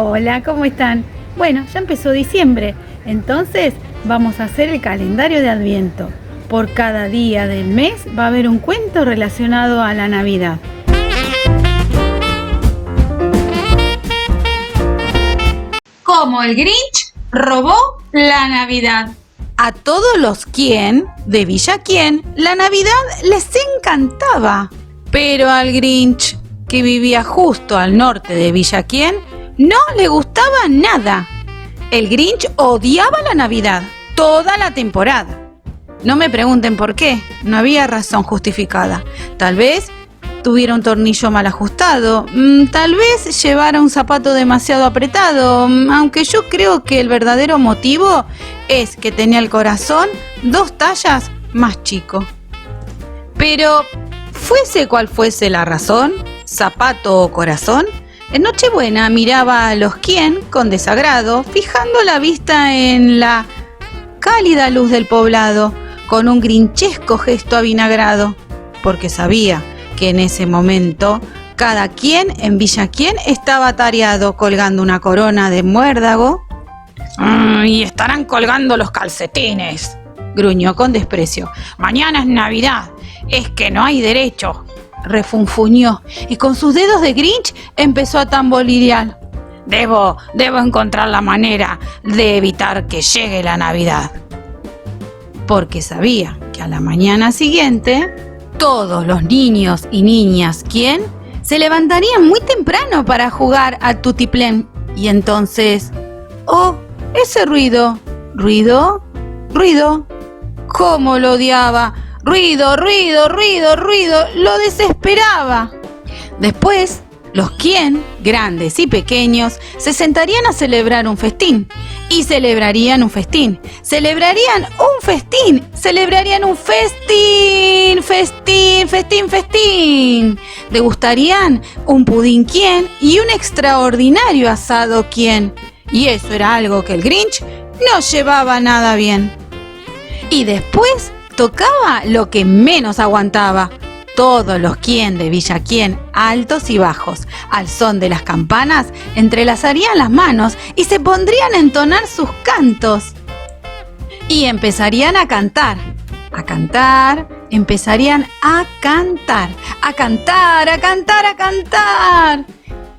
Hola, ¿cómo están? Bueno, ya empezó diciembre, entonces vamos a hacer el calendario de Adviento. Por cada día del mes va a haber un cuento relacionado a la Navidad. Cómo el Grinch robó la Navidad. A todos los Quién de Villa Quién, la Navidad les encantaba. Pero al Grinch, que vivía justo al norte de Villa Quién, no le gustaba nada. El Grinch odiaba la Navidad, toda la temporada. No me pregunten por qué, no había razón justificada. Tal vez tuviera un tornillo mal ajustado, tal vez llevara un zapato demasiado apretado, aunque yo creo que el verdadero motivo es que tenía el corazón 2 tallas más chico. Pero, fuese cual fuese la razón, zapato o corazón, en Nochebuena miraba a los Quién con desagrado, fijando la vista en la cálida luz del poblado, con un grinchesco gesto avinagrado, porque sabía que en ese momento cada Quién en Villa Quién estaba atareado colgando una corona de muérdago. Y estarán colgando los calcetines, gruñó con desprecio. Mañana es Navidad, es que no hay derecho, refunfuñó, y con sus dedos de Grinch empezó a tamborilear. Debo encontrar la manera de evitar que llegue la Navidad. Porque sabía que a la mañana siguiente todos los niños y niñas Quién se levantarían muy temprano para jugar al tutiplén. Y entonces, ese ruido, cómo lo odiaba. Ruido, lo desesperaba. Después, los Quién, grandes y pequeños, se sentarían a celebrar un festín. Y celebrarían un festín. Degustarían un pudín Quién y un extraordinario asado Quién. Y eso era algo que el Grinch no llevaba nada bien. Y después tocaba lo que menos aguantaba. Todos los Quién de Villa Quién, altos y bajos, al son de las campanas, entrelazarían las manos y se pondrían a entonar sus cantos. Y empezarían a cantar, empezarían a cantar.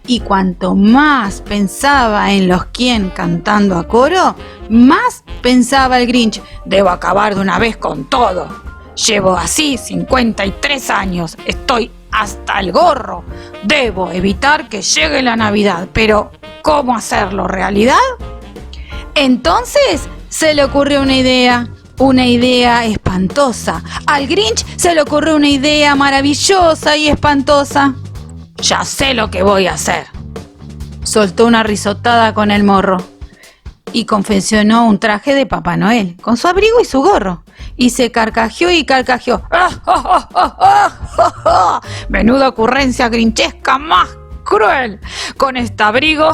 Y cuanto más pensaba en los Quién cantando a coro, más pensaba el Grinch, debo acabar de una vez con todo. Llevo así 53 años, estoy hasta el gorro. Debo evitar que llegue la Navidad, pero ¿cómo hacerlo realidad? Entonces se le ocurrió una idea espantosa. Al Grinch se le ocurrió una idea maravillosa y espantosa. Ya sé lo que voy a hacer. Soltó una risotada con el morro y confeccionó un traje de Papá Noel, con su abrigo y su gorro. Y se carcajeó. Menuda ocurrencia grinchesca más cruel. Con este abrigo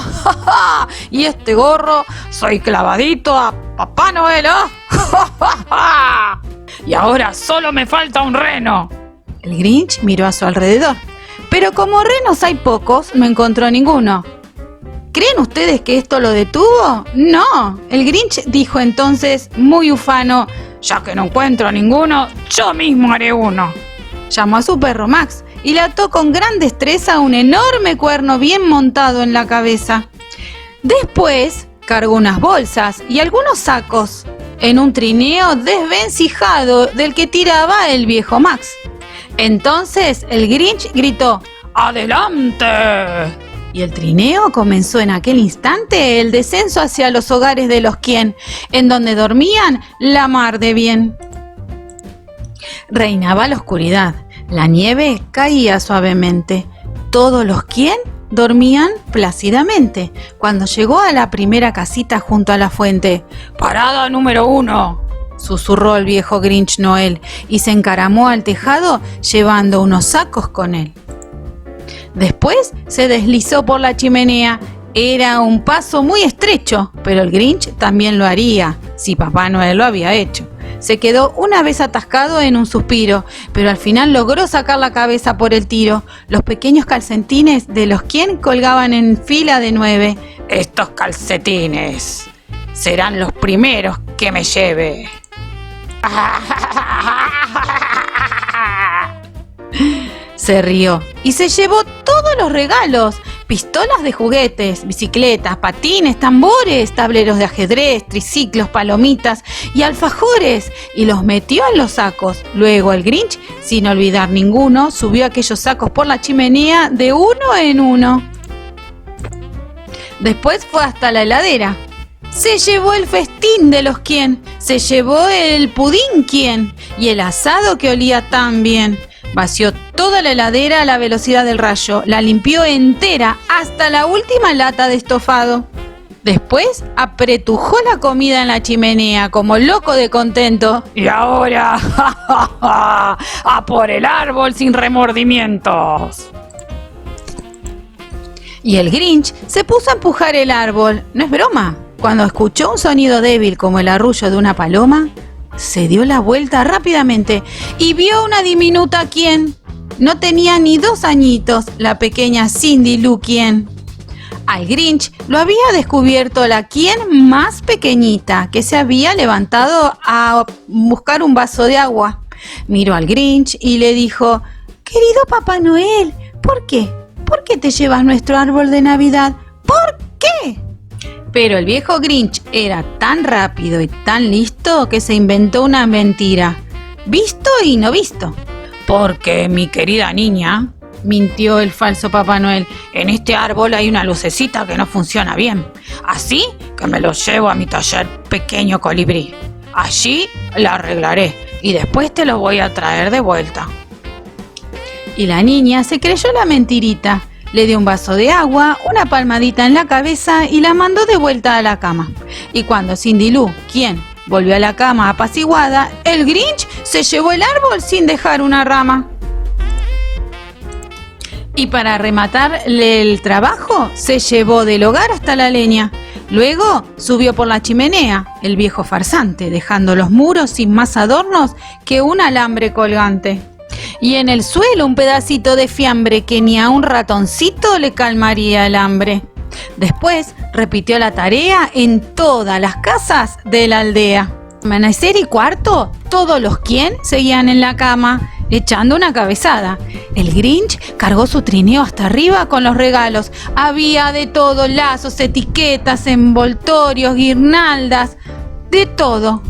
y este gorro soy clavadito a Papá Noel. Y ahora solo me falta un reno. El Grinch miró a su alrededor, pero como renos hay pocos, no encontró ninguno. ¿Creen ustedes que esto lo detuvo? No, el Grinch dijo entonces, muy ufano, ya que no encuentro ninguno, yo mismo haré uno. Llamó a su perro Max y le ató con gran destreza un enorme cuerno bien montado en la cabeza. Después cargó unas bolsas y algunos sacos en un trineo desvencijado del que tiraba el viejo Max. Entonces el Grinch gritó, ¡adelante! Y el trineo comenzó en aquel instante el descenso hacia los hogares de los Quién, en donde dormían la mar de bien. Reinaba la oscuridad, la nieve caía suavemente. Todos los Quién dormían plácidamente. Cuando llegó a la primera casita junto a la fuente, ¡parada número 1! Susurró el viejo Grinch Noel y se encaramó al tejado llevando unos sacos con él. Después se deslizó por la chimenea. Era un paso muy estrecho, pero el Grinch también lo haría, si Papá Noel lo había hecho. Se quedó una vez atascado en un suspiro, pero al final logró sacar la cabeza por el tiro. Los pequeños calcetines de los Quién colgaban en fila de 9, Estos calcetines serán los primeros que me lleve. Se rió y se llevó todos los regalos: pistolas de juguetes, bicicletas, patines, tambores, tableros de ajedrez, triciclos, palomitas y alfajores, y los metió en los sacos. Luego el Grinch, sin olvidar ninguno, subió aquellos sacos por la chimenea de uno en uno. Después fue hasta la heladera. Se llevó el festín de los quién, se llevó el pudín quién y el asado que olía tan bien. Vació toda la heladera a la velocidad del rayo, la limpió entera hasta la última lata de estofado. Después apretujó la comida en la chimenea como loco de contento. Y ahora, a por el árbol sin remordimientos. Y el Grinch se puso a empujar el árbol. No es broma. Cuando escuchó un sonido débil como el arrullo de una paloma, se dio la vuelta rápidamente y vio una diminuta quien. No tenía ni 2 añitos, la pequeña Cindy Lou Quien. Al Grinch lo había descubierto la quien más pequeñita, que se había levantado a buscar un vaso de agua. Miró al Grinch y le dijo: «Querido Papá Noel, ¿por qué? ¿Por qué te llevas nuestro árbol de Navidad? ¿Por qué?». Pero el viejo Grinch era tan rápido y tan listo que se inventó una mentira. Visto y no visto. «Porque, mi querida niña», mintió el falso Papá Noel, «en este árbol hay una lucecita que no funciona bien. Así que me lo llevo a mi taller Pequeño Colibrí. Allí la arreglaré y después te lo voy a traer de vuelta». Y la niña se creyó la mentirita. Le dio un vaso de agua, una palmadita en la cabeza y la mandó de vuelta a la cama. Y cuando Cindy Lou Quien volvió a la cama apaciguada, el Grinch se llevó el árbol sin dejar una rama. Y para rematarle el trabajo, se llevó del hogar hasta la leña. Luego subió por la chimenea, el viejo farsante, dejando los muros sin más adornos que un alambre colgante. Y en el suelo un pedacito de fiambre que ni a un ratoncito le calmaría el hambre. Después repitió la tarea en todas las casas de la aldea. Amanecer y cuarto, todos los quien seguían en la cama, echando una cabezada. El Grinch cargó su trineo hasta arriba con los regalos. Había de todo: lazos, etiquetas, envoltorios, guirnaldas, de todo.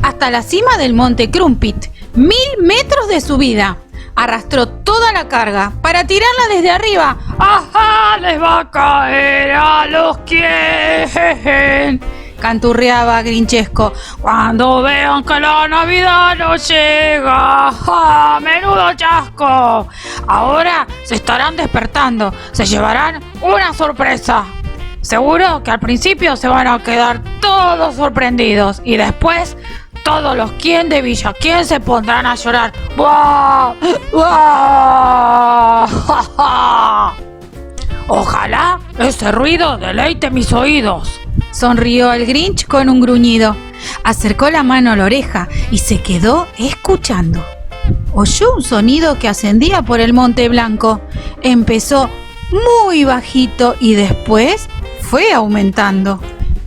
Hasta la cima del monte Crumpit, 1000 metros de subida. Arrastró toda la carga para tirarla desde arriba. ¡Ajá! ¡Les va a caer a los quien!, canturreaba Grinchesco. «Cuando vean que la Navidad no llega, ¡ja! ¡Menudo chasco! Ahora se estarán despertando, se llevarán una sorpresa. Seguro que al principio se van a quedar todos sorprendidos y después todos los quien de Villa Quien se pondrán a llorar. ¡Buah! ¡Buah! ¡Ja, ja! Ojalá ese ruido deleite mis oídos», sonrió el Grinch con un gruñido. Acercó la mano a la oreja y se quedó escuchando. Oyó un sonido que ascendía por el Monte Blanco. Empezó muy bajito y después fue aumentando.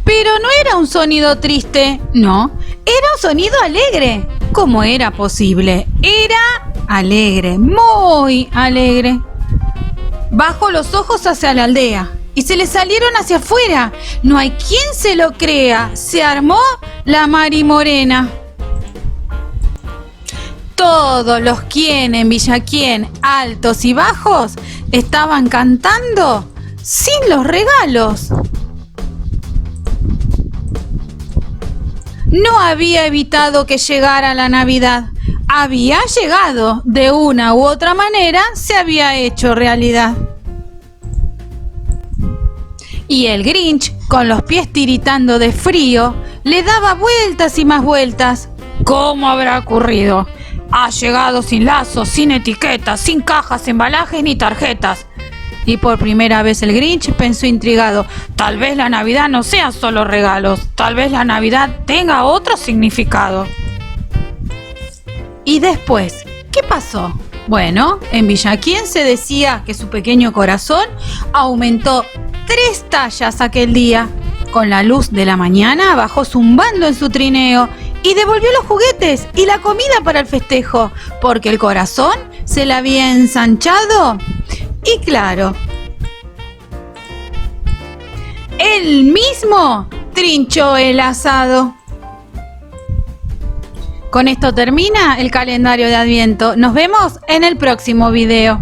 Pero no era un sonido triste, no, era un sonido alegre. ¿Cómo era posible? Era alegre, muy alegre. Bajó los ojos hacia la aldea y se le salieron hacia afuera. No hay quien se lo crea, se armó la marimorena. Todos los quien en Villa Quien, altos y bajos, estaban cantando sin los regalos. No había evitado que llegara la Navidad. Había llegado, de una u otra manera se había hecho realidad. Y el Grinch, con los pies tiritando de frío, le daba vueltas y más vueltas. ¿Cómo habrá ocurrido? Ha llegado sin lazos, sin etiquetas, sin cajas, embalajes ni tarjetas. Y por primera vez el Grinch pensó intrigado: tal vez la Navidad no sea solo regalos, tal vez la Navidad tenga otro significado. Y después, ¿qué pasó? Bueno, en Villa Quien se decía que su pequeño corazón aumentó 3 tallas aquel día. Con la luz de la mañana bajó zumbando en su trineo y devolvió los juguetes y la comida para el festejo, porque el corazón se le había ensanchado. Y claro, él mismo trinchó el asado. Con esto termina el calendario de Adviento. Nos vemos en el próximo video.